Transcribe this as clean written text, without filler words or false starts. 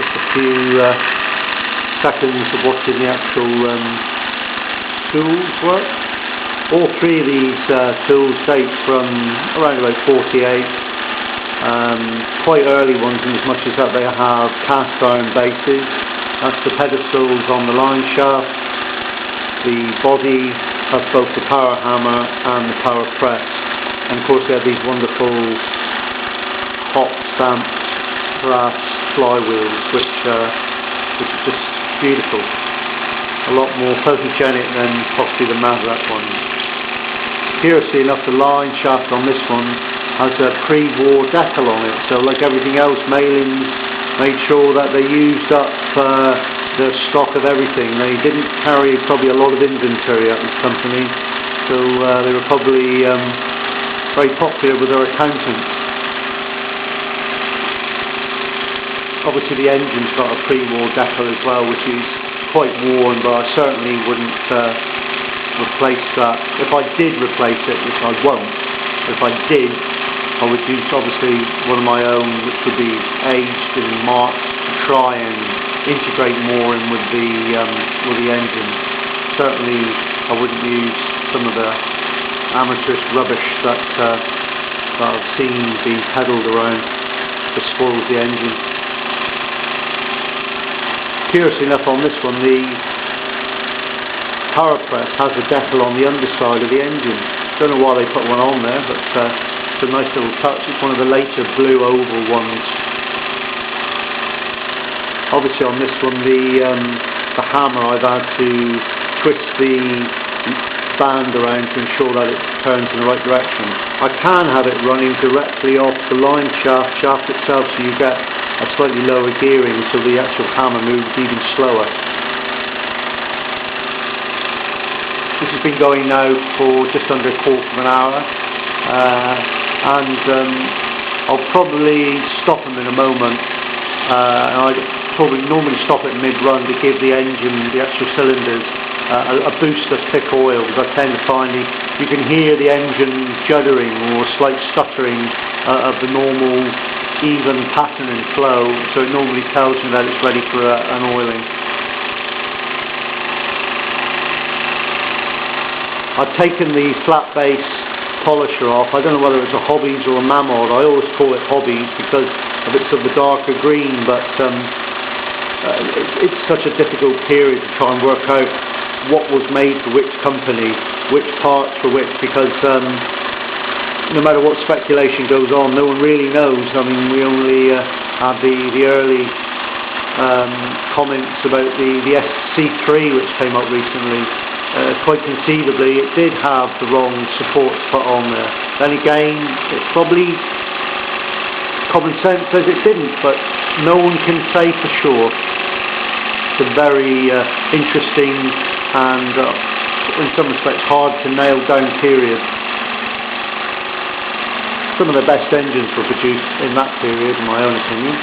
Just a few seconds of watching the actual tools work. All three of these tools date from around about 48. Quite early ones, in as much as that they have cast iron bases. That's the pedestals on the line shaft. The body has both the power hammer and the power press, and of course they have these wonderful hot stamped brass flywheels, which are just beautiful. A lot more photogenic than possibly the Mamod ones. Curiously enough, the line shaft on this one has a pre-war decal on it, so like everything else, Malins made sure that they used up the stock of everything. They didn't carry probably a lot of inventory at this company, so they were probably very popular with their accountants. Obviously the engine's got a pre-war decal as well, which is quite worn, but I certainly wouldn't replace that. If I did replace it, which I won't, if I did, I would use obviously one of my own, which would be aged and marked to try and integrate more in with the engine. Certainly I wouldn't use some of the amateurish rubbish that I've seen being peddled around to spoil the engine. Curiously enough, on this one, the power press has a decal on the underside of the engine. Don't know why they put one on there, but it's a nice little touch. It's one of the later blue oval ones. Obviously on this one, the hammer, I've had to twist the band around to ensure that it turns in the right direction. I can have it running directly off the line shaft itself, so you get a slightly lower gearing, so the actual hammer moves even slower. This has been going now for just under a quarter of an hour, and I'll probably stop them in a moment. I'd probably normally stop it mid-run to give the engine, the actual cylinders, a boost of thick oil, because I tend to find you can hear the engine juddering or slight stuttering of the normal even pattern and flow, so it normally tells me that it's ready for an oiling. I've taken the flat base polisher off. I don't know whether it's a Hobbies or a Mamod. I always call it Hobbies because of its of the darker green, but it's such a difficult period to try and work out what was made for which company, which parts for which, because no matter what speculation goes on, no one really knows. I mean, we only had the early comments about the SE4 which came up recently. Quite conceivably it did have the wrong supports put on there. Then again, it's probably common sense says it didn't, but no one can say for sure. It's a very interesting and in some respects hard to nail down period. Some of the best engines were produced in that period, in my own opinion.